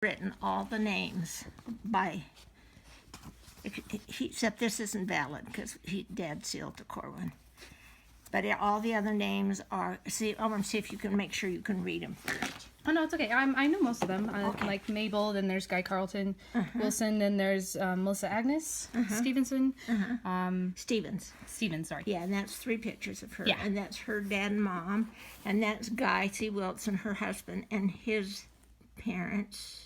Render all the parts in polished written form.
written all the names by, except this isn't valid because Dad sealed to Corwin. But all the other names are, I want to see if you can make sure you can read them first. Oh, no, it's okay. I know most of them. Okay. Like Mabel, then there's Guy Carlton Wilson, then there's Melissa Agnes Stevenson. Stevens, sorry. Yeah, and that's 3 pictures of her. Yeah. And that's her dad and mom. And that's Guy C. Wilson, her husband, and his parents.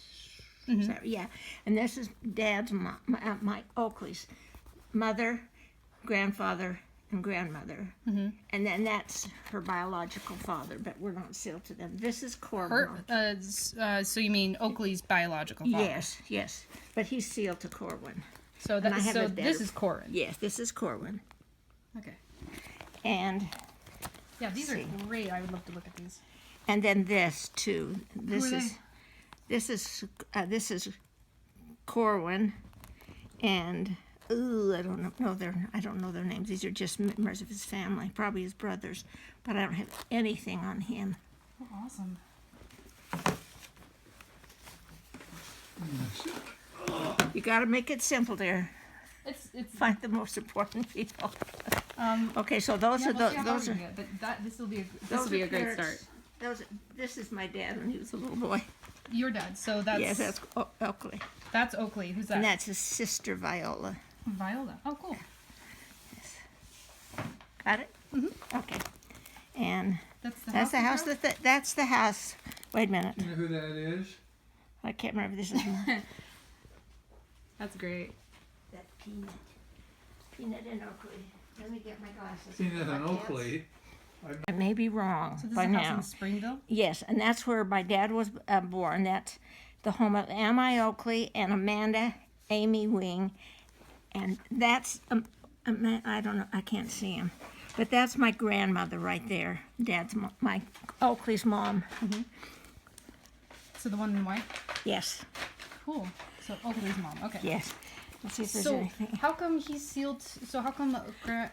Yeah. And this is Dad's mom, Mike Oakley's mother, grandfather, and grandmother. And then that's her biological father, but we're not sealed to them. This is Corwin. So you mean Oakley's biological father? Yes. But he's sealed to Corwin. So this is Corwin. Yes, this is Corwin. Okay. And yeah, these are great. I would love to look at these. and then this too. This Who are is this is Corwin, and I don't know their names. These are just members of his family, probably his brothers, but I don't have anything on him. Oh, awesome. You got to make it simple there. It's Find the most important people. Okay, so those are those are this will be a great parents. start. This is my dad when he was a little boy. Your dad. So that's Yes, that's Oakley, that's Oakley. Who's that? and that's his sister Viola. Viola. Oh, cool. Got it? Okay. And That's the house. that's the house. Wait a minute. You know who that is? I can't remember. This is That's great. that Peanut and Oakley. Let me get my glasses. Peanut and Oakley. I may be wrong So this by is a house now. in Springville. Yes, and that's where my dad was born. That's the home of M.I. Oakley and Amanda Amy Wing. And that's, I don't know, I can't see him. But that's my grandmother right there. Dad's, my Oakley's mom. So the one in white. Yes, Cool. So Oakley's mom. Okay. yes. Let's see if there's So anything. how come he's sealed? So how come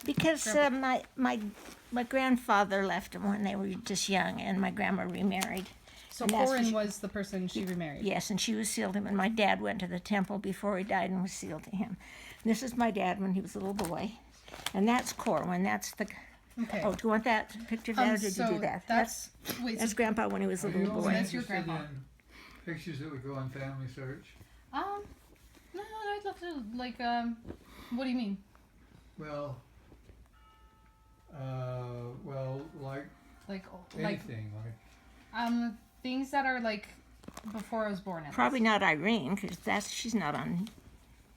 Because my grandfather left him when they were just young, and my grandma remarried. so and that's Corin what- was the person she remarried? Yes, and she was sealed to him, and my dad went to the temple before he died and was sealed to him. And this is my dad when he was a little boy, and that's Corwin. That's the. Okay. Oh, do you want that picture of that, or did so you do that? That's wait. That's So, Grandpa when he was a Are you little only boy. That's your interested grandpa. in pictures that would go on Family Search? no, I'd love to like What do you mean? Well, like Like anything, like things that are like before I was born. Probably not Irene, because she's not on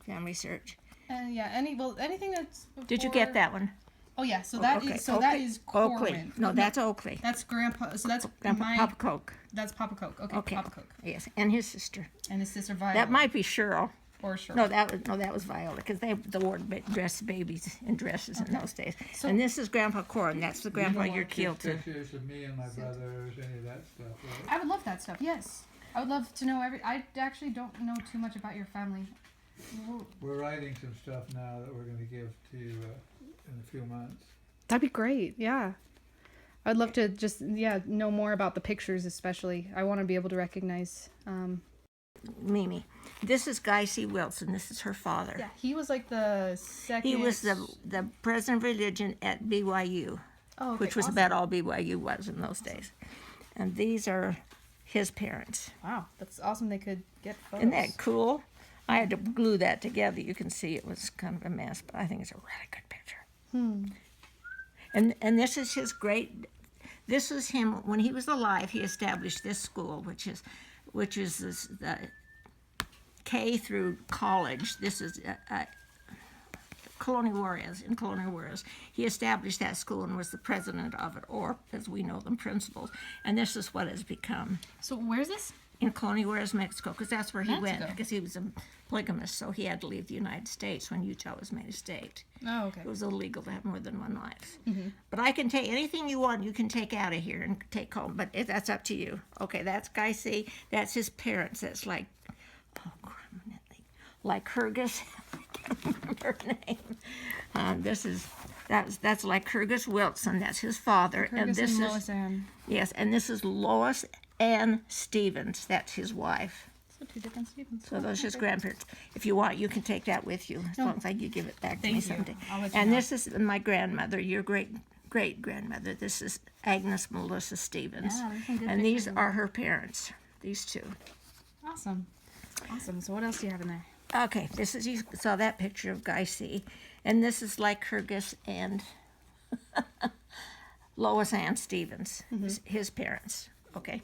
Family Search. Yeah. Anything that's. Before... Did you get that one? Oh yeah. So that is. Okay, So that Oakley. is Corwin. Oakley. No, that's Oakley. That's Grandpa. So that's Grandpa Papa Coke. That's Papa Coke. Okay. Okay. Papa Coke. Yes, and his sister. And his sister Viola. That might be Cheryl. Or sure. No, that was Viola, because they wore dressed babies in dresses in those days. So- and this is Grandpa Corin. That's the grandpa you don't you're want killed to. pictures of me and my brothers, any of that stuff, right? I would love that stuff. Yes. I would love to know I actually don't know too much about your family. We're writing some stuff now that we're going to give to you in a few months. That'd be great. Yeah. I'd love to just know more about the pictures, especially. I want to be able to recognize. Mimi. This is Guy C. Wilson. This is her father. Yeah, he was like the second. He was the president of religion at BYU, which was about all BYU was in those days. And these are his parents. Wow, that's awesome. They could get photos. Isn't that cool? I had to glue that together. You can see it was kind of a mess, but I think it's a really good picture. And this is his great. This was him when he was alive. He established this school, which is the K through college. This is Colonial Juarez, in Colonial Juarez. He established that school and was the president of it, or as we know them, principals. And this is what has become So where's this? in Colonial Juarez, Mexico, because that's where he went, Mexico. because he was a polygamist, so he had to leave the United States when Utah was made a state. Oh, okay. It was illegal to have more than one wife. But I can take anything you want, you can take out of here and take home, but that's up to you. Okay, that's Guy C. That's his parents. That's like, like Hergus. I can't remember her name. That's like Hergus Wilson. That's his father. Curtis this and is Lois Ann. yes, and this is Lois Ann Stevens. That's his wife. So 2 different Stevens. So those are his Okay. grandparents. If you want, you can take that with you as No. long as you give it back to me Thank you. someday. I'll let you And know. this is my grandmother, your great grandmother. This is Agnes Melissa Stevens. Yeah, there's some good And these pictures. are her parents. These two. Awesome. Awesome. So what else do you have in there? Okay, this is, you saw that picture of Guy C. And this is Lycurgus and Lois Ann Stevens, his parents. Okay.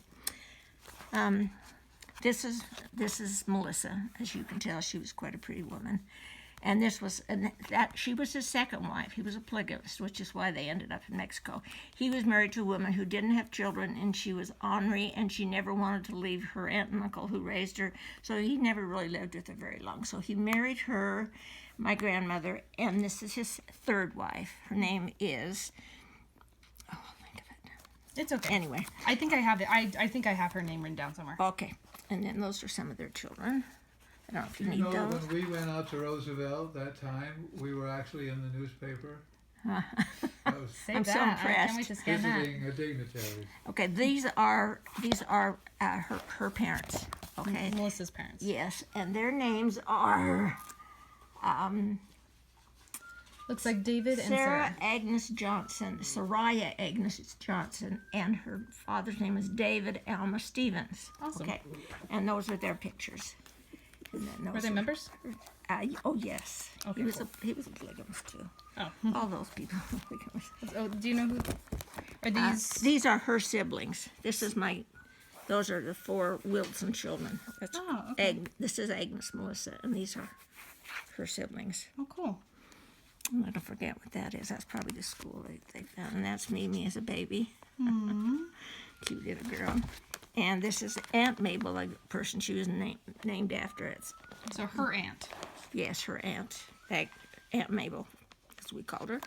This is Melissa. As you can tell, she was quite a pretty woman. And she was his second wife. He was a polygamist, which is why they ended up in Mexico. He was married to a woman who didn't have children, and she was ornery, and she never wanted to leave her aunt and uncle who raised her, so he never really lived with her very long. So he married her, my grandmother, and this is his third wife. Her name is, oh, I'll think of it. It's okay. Anyway, I think I have it. I think I have her name written down somewhere. okay. And then those are some of their children. I don't know if you You need know, those. when we went out to Roosevelt that time, we were actually in the newspaper. I was Save I'm so that. I impressed. can't wait to scan that. visiting a dignitary. Okay, these are her parents. Okay. Melissa's parents. Yes, and their names are Looks like David and Sarah Sarah. Agnes Johnson, Soraya Agnes Johnson, and her father's name is David Alma Stevens. Awesome. Okay, and those are their pictures. And then Were those they members? oh yes. Okay, He was a polygamist too. Oh. All those people were polygamists. Oh, do you know who? Are these? These are her siblings. Those are the 4 Wilson children. That's Oh, okay. This is Agnes Melissa, and these are her siblings. Oh, cool. I'm going to forget what that is. That's probably the school they found. And that's Mimi as a baby. Cute little girl. And this is Aunt Mabel, a person she was named after. It's, So her aunt. yes, her aunt. Aunt Mabel, as we called her.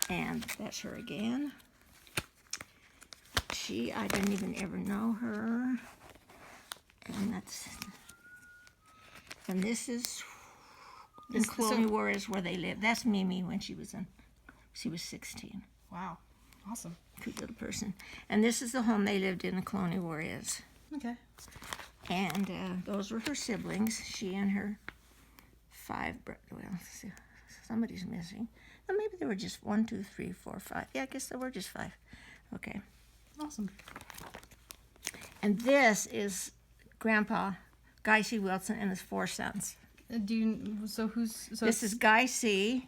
And that's her again. I didn't even ever know her. And this is in Cloney Warriors where they lived. That's Mimi when she was 16. Wow. Awesome. Cute little person. And this is the home they lived in Cloney Warriors. Okay. And those were her siblings. She and her 5 brothers. Well, let's see, somebody's missing. Well, maybe there were just 1, 2, 3, 4, 5. Yeah, I guess there were just 5. Okay. Awesome. And this is Grandpa Guy C. Wilson and his 4 sons. This is Guy C.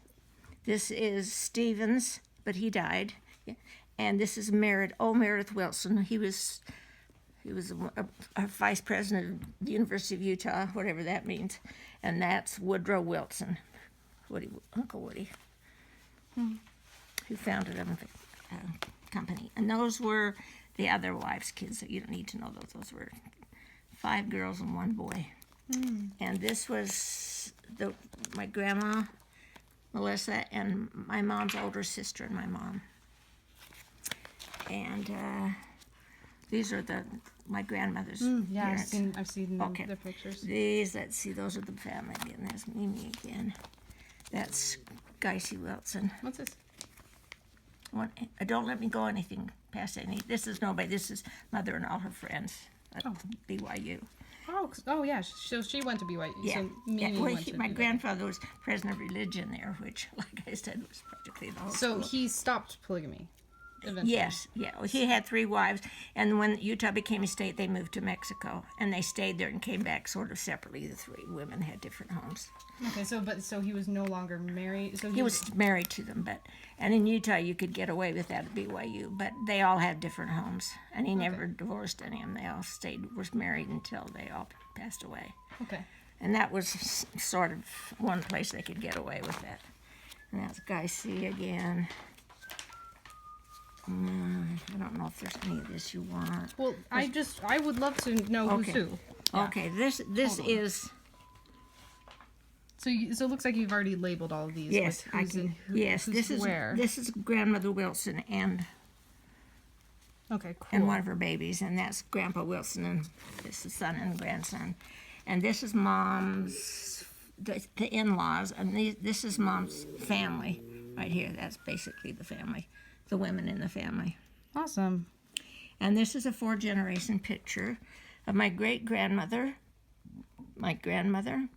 This is Stevens, but he died. Yeah. And this is Meredith Wilson. He was a vice president of the University of Utah, whatever that means. And that's Woodrow Wilson, Uncle Woody, who founded a company. And those were the other wives' kids. So you don't need to know those. Those were 5 girls and 1 boy. And this was my grandma, Melissa, and my mom's older sister and my mom. And these are my grandmother's Yeah, parents. I've seen Okay. their pictures. Let's see, those are the family again. That's Mimi again. That's Guy C. Wilson. What's this? Don't let me go anything past any. This is nobody. This is Mother and all her friends at BYU. Oh yeah. So she went to BYU. Yeah. So Mimi Well, went to my BYU. grandfather was president of religion there, which, like I said, was practically the whole So school. he stopped polygamy. Eventually. Yes, yeah. Well, he had 3 wives, and when Utah became a state, they moved to Mexico, and they stayed there and came back sort of separately. The 3 women had different homes. Okay. So he was no longer married. So He was married to them, and in Utah you could get away with that at BYU, but they all had different homes, and he never divorced any of them. They all was married until they all passed away. Okay. And that was sort of one place they could get away with that. And that's Guy C. again. I don't know if there's any of this you want. Well, I would love to know who's Okay. who. Yeah. Okay, this Hold on. is So it looks like you've already labeled all of these. yes, with who's in, yes. who's This is where. Grandmother Wilson and Okay, cool. and one of her babies, and that's Grandpa Wilson, and this is son and grandson, and this is Mom's the in-laws, and this is Mom's family right here. That's basically the family, the women in the family. Awesome. And this is a 4-generation picture of my great grandmother, my grandmother,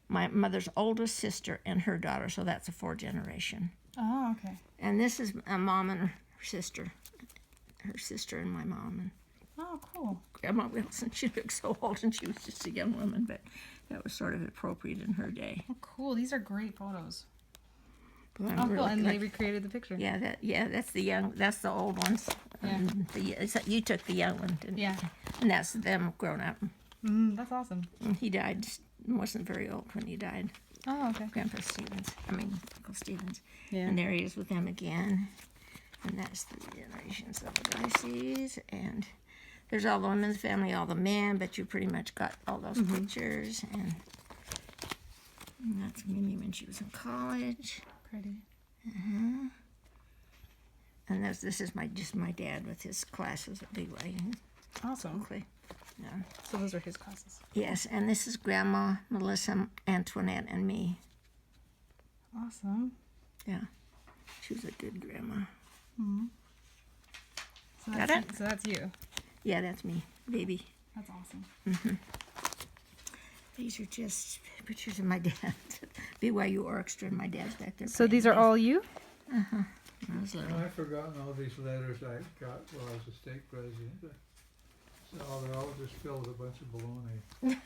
my mother's oldest sister, and her daughter. So that's a 4 generation. Oh, okay. And this is a mom and her sister and my mom. And Oh, cool. Grandma Wilson, she looked so old and she was just a young woman, but that was sort of appropriate in her day. Oh, cool. These are great photos. But I'm Oh, cool. really And glad- they recreated the picture. that's the old ones. Yeah. And you took the young one, didn't Yeah. you? And that's them grown up. That's awesome. And he died, wasn't very old when he died. Oh, okay. Uncle Stevens. Yeah. And there he is with them again. And that's the generations of the Dicey's. And there's all the women's family, all the men, but you pretty much got all those pictures. And that's Mimi when she was in college. Pretty. And this is just my dad with his classes at BYU. Awesome. Okay. Yeah. So those are his classes. Yes, and this is Grandma, Melissa, Antoinette, and me. Awesome. Yeah. She was a good grandma. So Got that's, it? So that's you. Yeah, that's me, baby. That's awesome. These are just pictures of my dad. BYU Orchestra, and my dad's back there. So playing these are bass. all you? When I was little. I've forgotten all these letters I got while I was a state president. So they're all just filled with a bunch of baloney.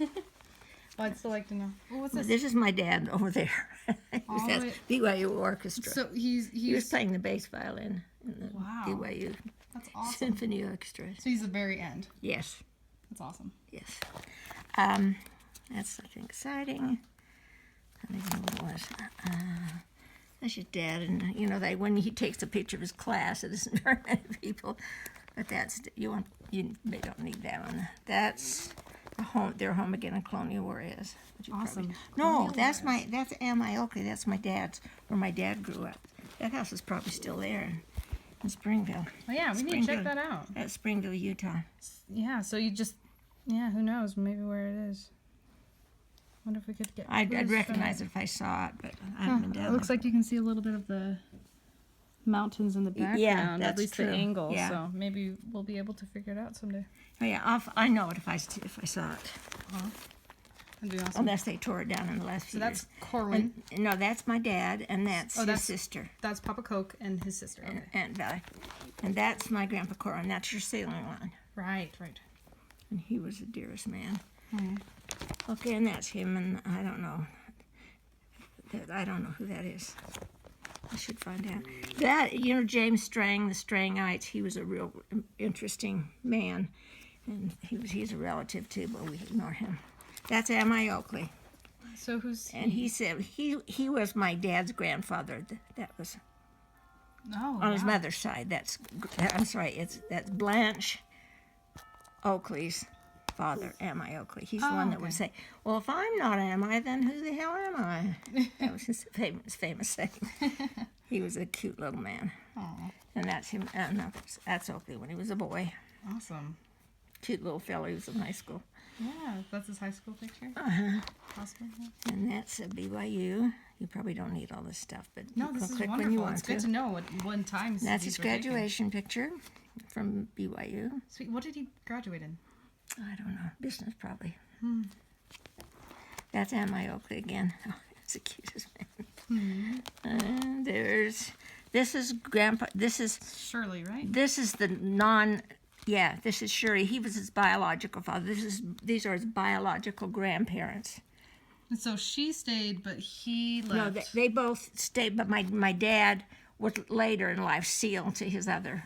Well, I'd still like to know. Well, what's Well, this? this is my dad over there. He was All at the way- BYU Orchestra. So he was he's playing the bass violin in the Wow. BYU that's awesome. Symphony Orchestra. So he's the very end. Yes, That's awesome. yes. That's, I think, exciting. I don't even know what it was. That's your dad, and when he takes a picture of his class, it isn't very many people, but that's they don't need that one. That's their home again in Colonial Juarez. which you Awesome. No, Colonial that's Juarez. that's Am Oakley. That's my dad's, where my dad grew up. That house is probably still there in Springville. Oh yeah, we need to check that out. That's Springville, Utah. Yeah. So you just who knows? Maybe where it is. Wonder if we could get. I'd who's recognize it if I saw it, but I haven't been down It looks there. like you can see a little bit of the mountains in the background. Yeah, at that's least true. the angle. Yeah. So maybe we'll be able to figure it out someday. Oh, yeah, I know it if I saw it. That'd be awesome. Unless they tore it down in the last So few that's years. Corwin. And, no, that's my dad, and that's Oh, his that's- sister. That's Papa Coke and his sister. Okay. And that's my Grandpa Cora, and that's your sailing line. Right. And he was the dearest man. Hmm. Okay, and that's him, and I don't know. I don't know who that is. I should find out. That, James Strang, the Strangites, he was a real interesting man. And he's a relative too, but we ignore him. That's M.I. Oakley. So who's And he said he was my dad's grandfather. That was Oh, on his wow. mother's side. That's that's Blanche Oakley's father, M.I. Oakley. He's the one that would say, "Well, if I'm not M.I., then who the hell am I?" That was his famous saying. He was a cute little man. Aw, And that's him. No, that's Oakley when he was a boy. awesome. Cute little fellow. He was in high school. Yeah, that's his high school picture. Possible. Yeah. And that's BYU. You probably don't need all this stuff, but No, you this can is click wonderful. when you want It's good to know what times. That's these his were taken. graduation picture from BYU. Sweet. What did he graduate in? I don't know. Business, probably. That's M.I. Oakley again. Oh, that's the cutest man. And this is Grandpa. This is Shirley, right? this is Shuri. He was his biological father. These are his biological grandparents. And so she stayed, but he left. No, they both stayed, but my dad was later in life sealed to his other.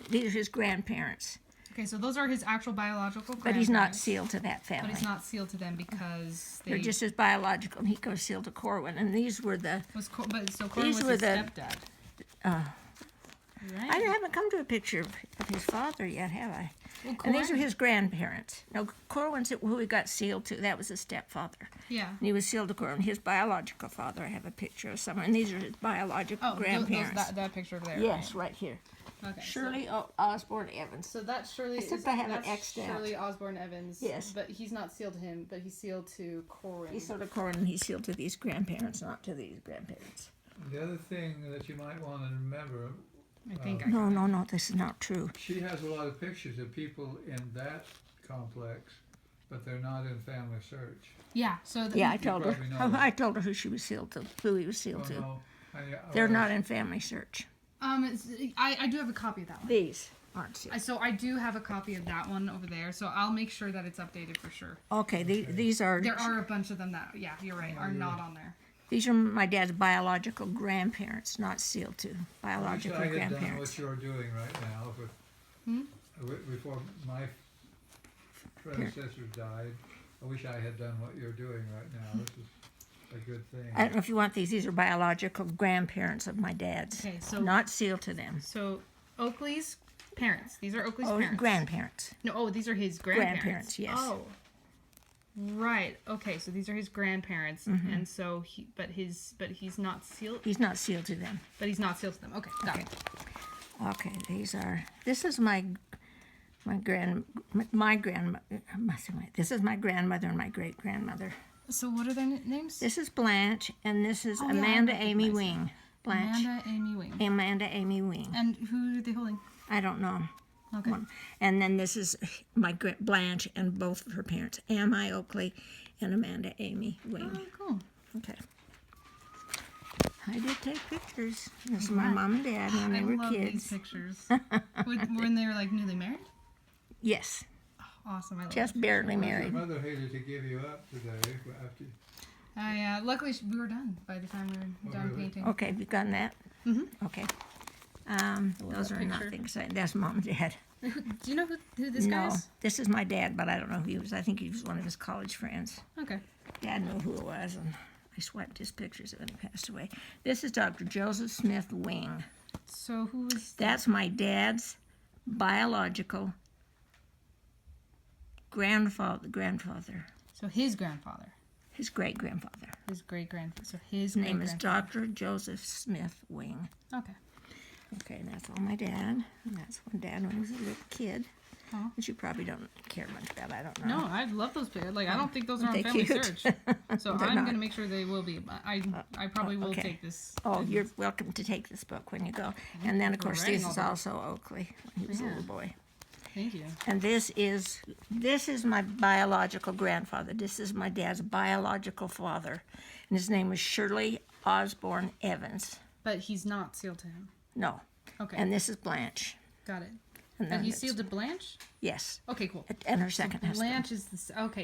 These are his grandparents, Okay, so those are his actual biological but he's not grandparents, sealed to that But family. he's not sealed to them because they They're just his biological, and he goes sealed to Corwin. And these were the. but so Corwin These was were his the- stepdad. I Right. haven't come to a picture of his father yet, have I? Well, And these are Corwin- his grandparents. No, Corwin's who he got sealed to. That was his stepfather. Yeah. And he was sealed to Corwin. His biological father, I have a picture of somewhere. And these are his biological Oh, grandparents. that picture over there. Yes, right here. Okay. Shirley Osborne Evans. So that's Shirley. Except I have it that's X'd out. Shirley Osborne Evans. Yes. But he's not sealed to him, but he's sealed to Corwin. He's sealed to Corwin, and he's sealed to these grandparents, not to these grandparents. The other thing that you might want to remember, I think. No, this is not true. she has a lot of pictures of people in that complex but they're not in Family Search. Yeah. So Yeah, I told her. probably know that. I told her who she was sealed to, who he was sealed Oh, to. no. They're not in Family Search. I do have a copy of that one. These aren't sealed. So I do have a copy of that one over there. So I'll make sure that it's updated for sure. Okay, these are There are a bunch of them that, yeah, you're right, are not on there. these are my dad's biological grandparents, not sealed to. I wish Biological I had done grandparents. what you're doing right now, but before my predecessors died. I wish I had done what you're doing right now. This is a good thing. I don't know if you want these. These are biological grandparents of my dad's. Okay, so Not sealed to them. so Oakley's parents. These are Oakley's Oh, parents. grandparents. No, these are his grandparents. Grandparents, yes. Oh. Right. Okay, so these are his grandparents, and so he's not sealed. He's not sealed to them. But he's not sealed to them. Okay, got it. Okay, this is my grandmother. This is my grandmother and my great grandmother. So what are their names? This is Blanche, and this is yeah, I Amanda Amy recognize Wing. Blanche. Amanda Amy Wing. Amanda Amy Wing. And who are they holding? I don't know. Okay. And then this is my Blanche and both of her parents, Ami Oakley and Amanda Amy Wing. Oh, cool. Okay. I did take pictures. This is my mom and dad when they I were love these kids. pictures. when they were like newly married? Yes, Awesome. I love just it. barely Your married. mother hated to give you up today after. Luckily we were done by the time we were done really? painting. Okay, you've gotten that? Mm-hmm. Okay. Those are not things. That's mom and dad. Do you know who this guy No, is? this is my dad, but I don't know who he was. I think he was one of his college friends. Okay. Dad knew who it was, and I swiped his pictures when he passed away. This is Dr. Joseph Smith Wing. So who is That's my dad's biological grandfather, So his grandfather. his great grandfather. His great grandfather. So his His name is great-grandfather. Dr. Joseph Smith Wing. Okay. Okay, and that's all my dad. And that's when Dad when he was a little kid. Oh. Which you probably don't care much about. I don't know. No, I love those pictures. Like I don't think those are on Aren't they Family cute? Search. So They're I'm not. gonna make sure they will be. But I probably will okay. take this. Oh, you're welcome to take this book when you go. And then, of course, writing this all is that. also Oakley when he was a Yeah. little boy. Thank you. And this is my biological grandfather. This is my dad's biological father. And his name was Shirley Osborne Evans. But he's not sealed to him. No. Okay. And this is Blanche. Got it. And And he's that's- sealed to Blanche? Yes. Okay, cool. And her second husband. Blanche is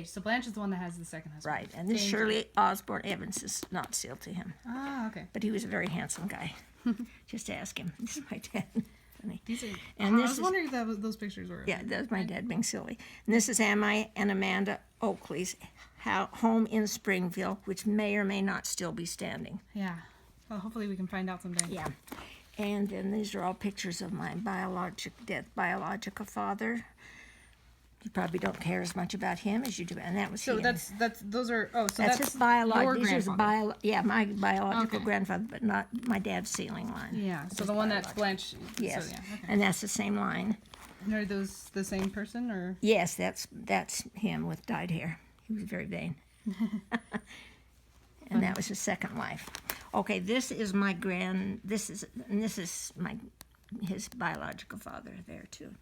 so Blanche is the one that has the second husband. Right. And this Thank you. Shirley Osborne Evans is not sealed to him. Ah, okay. But he was a very handsome guy. Just ask him. This is my dad. Funny. These are. And I this was is- wondering if those pictures were. Yeah, that's my dad being silly. And this is Ami and Amanda Oakley's home in Springfield, which may or may not still be standing. Yeah. Well, hopefully we can find out someday. Yeah. And then these are all pictures of my biological father. You probably don't care as much about him as you do, and that was So him. that's those are That's that's his biological. your grandfather. My biological Okay. grandfather, but not my dad's sealing line. Yeah. So the one that's Blanche. Yes, So, yeah. Okay. and that's the same line. And are those the same person or? Yes, that's him with dyed hair. He was very vain. And that was his second wife. Okay, this is his biological father there too.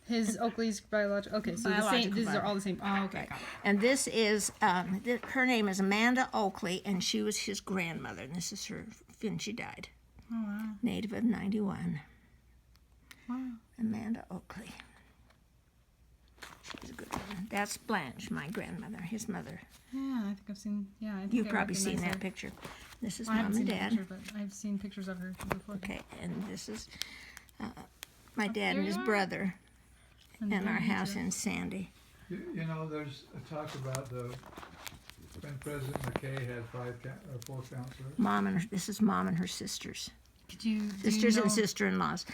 His Oakley's biological. Okay, so the same. Biological These are father. all the same. Oh, okay. Right. Got it. And this is her name is Amanda Oakley, and she was his grandmother. And this is her when she died. Oh wow. Native of 91. Wow. Amanda Oakley. She's a good woman. That's Blanche, my grandmother, his mother. Yeah, I think I've seen. Yeah, I think You've I probably seen recognize that her. picture. This is I haven't Mom and seen the Dad. picture, but I've seen pictures of her before. Okay, and this is my dad there and his you are. brother and our then house too. in Sandy. You know, there's a talk about when President McKay had four counselors. This is Mom and her sisters. Could you? do you Sisters and know- sister-in-laws.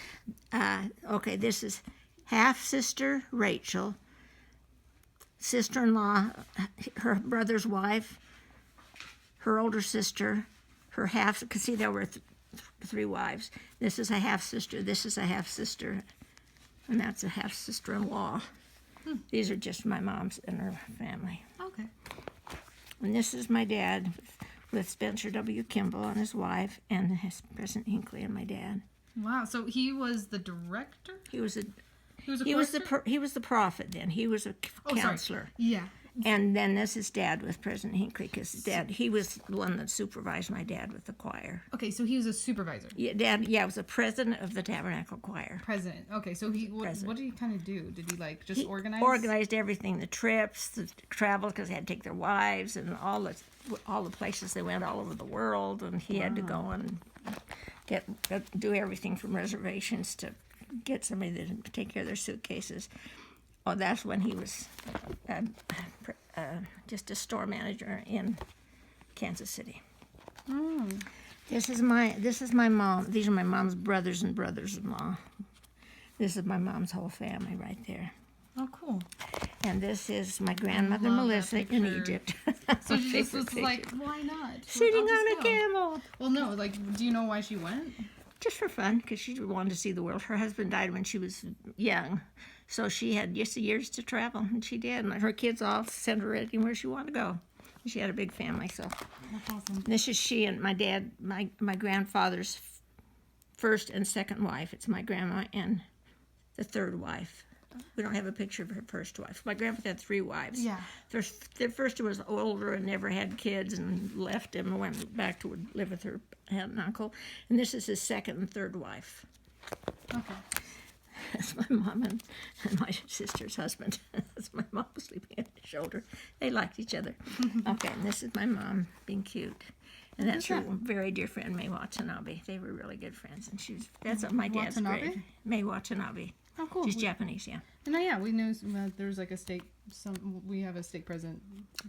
Okay, this is half-sister Rachel, sister-in-law, her brother's wife, her older sister, her half, because see, there were three wives. This is a half-sister, this is a half-sister, and that's a half-sister-in-law. These are just my mom's and her family. Okay. And this is my dad with Spencer W. Kimball and his wife, and his President Hinckley and my dad. Wow. So he was the director. He was He was a He was chorister? he was the prophet then. He was a Oh, sorry. counselor. Yeah. And then this is Dad with President Hinckley, because Dad, he was the one that supervised my dad with the choir. Okay, so he was a supervisor. Yeah, Dad, was the president of the Tabernacle Choir. President. Okay, so what did he kind of do? Did he like just He organize? organized everything, the trips, the travel, because they had to take their wives and all the places they went all over the world, and he had to go and do everything from reservations to get somebody to take care of their suitcases. Oh, that's when he was just a store manager in Kansas City. This is my mom. These are my mom's brothers and brothers-in-law. This is my mom's whole family right there. Oh, cool. And this is my grandmother love that Melissa in picture. Egypt. So she just Favorite was like, picture. why not? Sitting I'll just on a go. camel. Well, no, like, do you know why she went? Just for fun, because she wanted to see the world. Her husband died when she was young, so she had just years to travel, and she did. And her kids all sent her anywhere she wanted to go. She had a big family, so. That's awesome. This is she and my dad, my grandfather's first and second wife. It's my grandma and the third wife. We don't have a picture of her first wife. My grandfather had 3 wives. Yeah. The first one was older and never had kids and left him and went back to live with her aunt and uncle. And this is his second and third wife. Okay. That's my mom and my sister's husband. That's my mom sleeping at his shoulder. They liked each other. Okay, and this is my mom being cute. And that's her very dear friend, May Watanabe. They were really good friends. And that's my dad's Watanabe? grave. May Watanabe. Oh, cool. She's Japanese, yeah. And yeah, we knew there's like a stake. We have a stake president.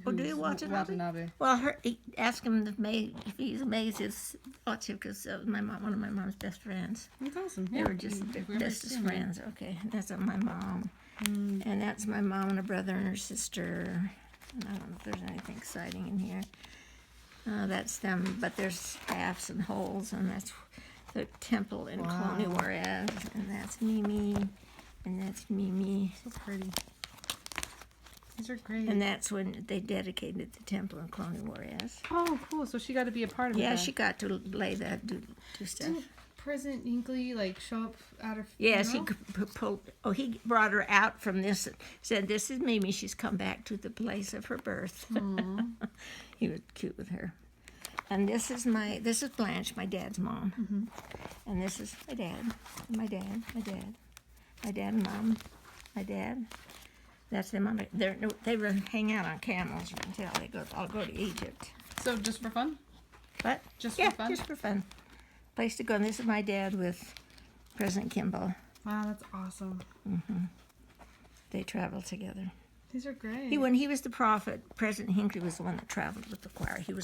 Oh, do you who's Watanabe? Well, ask him if he's amazed his relative, because one of my mom's best friends. That's awesome. They Yeah. were just the If we ever bestest see him. friends. Okay, that's my mom. And that's my mom and a brother and her sister. And I don't know if there's anything exciting in here. That's them, but there's halves and holes, and that's the temple in Colonia Juarez, and that's Mimi, and that's Mimi. So pretty. These are great. And that's when they dedicated the temple in Colonia Juarez. Oh, cool. So she got to be a part of it. Yeah, then. she got to lay that, do stuff. Didn't President Hinckley like show up out of? Yes, you know? he brought her out from this, said, "This is Mimi, she's come back to the place of her birth." He was cute with her. And this is Blanche, my dad's mom. And this is my dad, my dad and mom, my dad. That's them they hang out on camels, you can tell. They all go to Egypt. So just for fun? But Just yeah, for fun? just for fun. Place to go. And this is my dad with President Kimball. Wow, that's awesome. They traveled together. These are great. When he was the prophet, President Hinckley was the one that traveled with the choir. He was